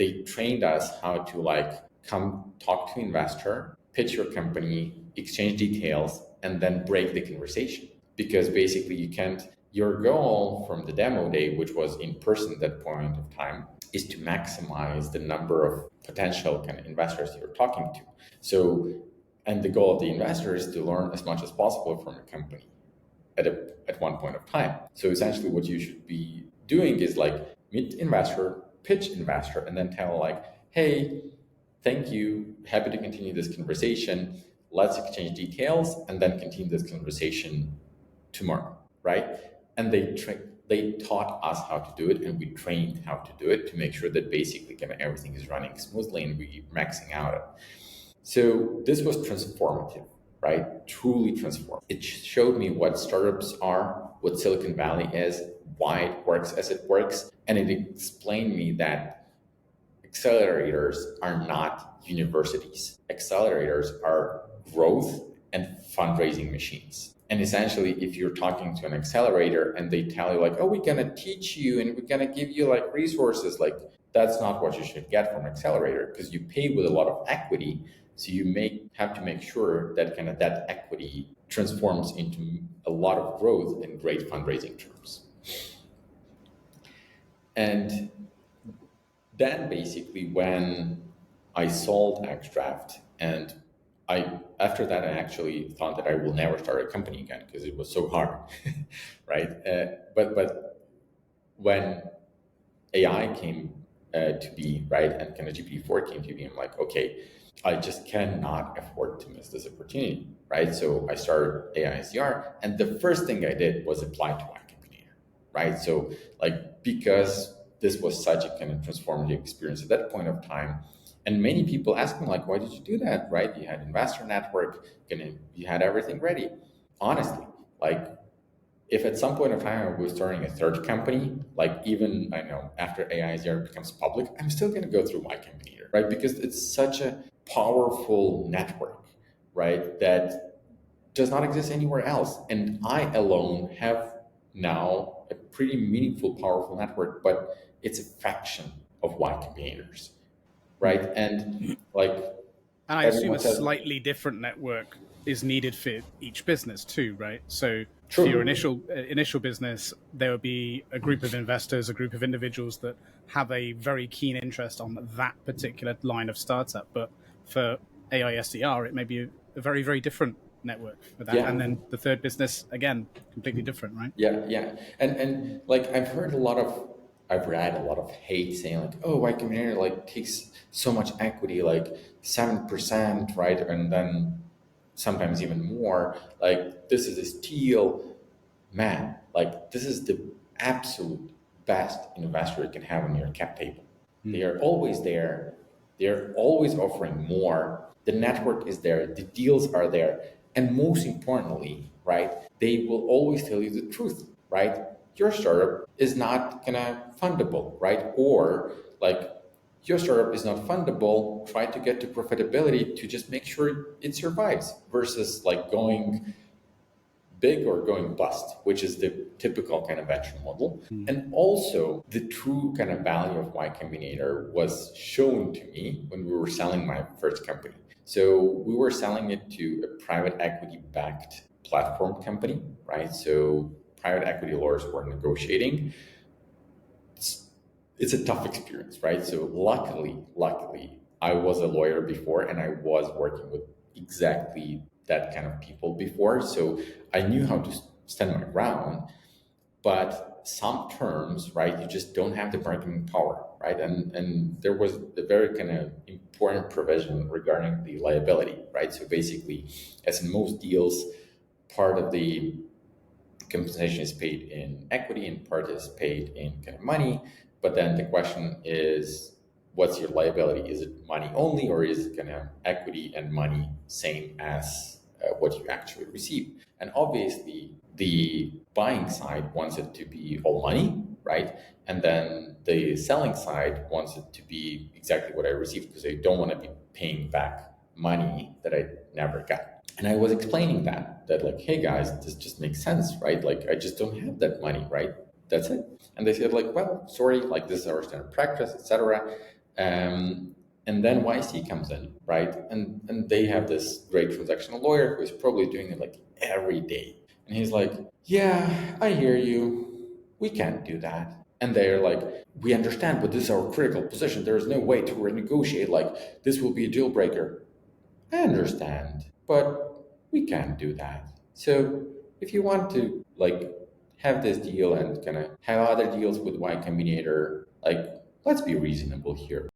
they trained us how to like come talk to investor, pitch your company, exchange details, and then break the conversation. Because basically your goal from the demo day, which was in person at that point of time, is to maximize the number of potential kind of investors you're talking to. So, and the goal of the investor is to learn as much as possible from a company at one point of time. So essentially what you should be doing is like meet investor, pitch investor, and then tell like, hey, thank you, happy to continue this conversation. Let's exchange details and then continue this conversation tomorrow, right? And they taught us how to do it, and we trained how to do it to make sure that basically kind of everything is running smoothly and we're maxing out it. So this was transformative, right? Truly transformative. It showed me what startups are, what Silicon Valley is, why it works as it works, and it explained me that accelerators are not universities. Accelerators are growth and fundraising machines. And essentially, if you're talking to an accelerator and they tell you like, oh, we're gonna teach you and we're gonna give you like resources, like that's not what you should get from accelerator, because you pay with a lot of equity. So you have to make sure that kind of that equity transforms into a lot of growth and great fundraising terms. And then basically when I sold Xdraft, and after that, I actually thought that I will never start a company again because it was so hard, right? But when AI came to be, right, and kind of GPT-4 came to be, I'm like, okay, I just cannot afford to miss this opportunity, right? So I started AI-SDR, and the first thing I did was apply to Y Combinator, right? So like, because this was such a kind of transformative experience at that point of time, and many people ask me like, why did you do that, right? You had investor network, you had everything ready. Honestly, like if at some point of time I was starting a third company, like even, I know, after AI-SDR becomes public, I'm still going to go through Y Combinator, right? Because it's such a powerful network, right? That does not exist anywhere else. And I alone have now a pretty meaningful, powerful network, but it's a fraction of Y Combinators. Right. And like, and I assume a slightly different network is needed for each business too, right? So for your initial business, there would be a group of investors, a group of individuals that have a very keen interest on that particular line of startup. But for AI-SDR, it may be a very, very different network for that. Yeah. And then the third business, again, completely different, right? Yeah. And like I've read a lot of hate saying like, oh, Y Combinator like takes so much equity, like 7%, right? And then sometimes even more, like this is a steal. Man, like this is the absolute best investor you can have on your cap table. They are always there. They're always offering more. The network is there. The deals are there. And most importantly, right, they will always tell you the truth, right? Your startup is not fundable, right? Or like your startup is not fundable, try to get to profitability to just make sure it survives versus like going big or going bust, which is the typical kind of venture model. And also the true kind of value of Y Combinator was shown to me when we were selling my first company. So we were selling it to a private equity backed platform company, right? So private equity lawyers were negotiating. It's a tough experience, right? So luckily, I was a lawyer before and I was working with exactly that kind of people before. So I knew how to stand my ground, but some terms, right, you just don't have the bargaining power, right? And there was a very kind of important provision regarding the liability, right? So basically, as in most deals, part of the compensation is paid in equity and part is paid in kind of money. But then the question is, what's your liability? Is it money only, or is it kind of equity and money same as what you actually receive? And obviously, the buying side wants it to be all money, right? And then the selling side wants it to be exactly what I received because I don't want to be paying back money that I never got. And I was explaining that like, hey guys, this just makes sense, right? Like, I just don't have that money, right? That's it. And they said like, well, sorry, like this is our standard practice, etc. And then YC comes in, right? And they have this great transactional lawyer who's probably doing it like every day. And he's like, yeah, I hear you. We can't do that. And they're like, we understand, but this is our critical position. There is no way to renegotiate. Like, this will be a deal breaker. I understand, but we can't do that. So if you want to like have this deal and kind of have other deals with Y Combinator, like let's be reasonable here.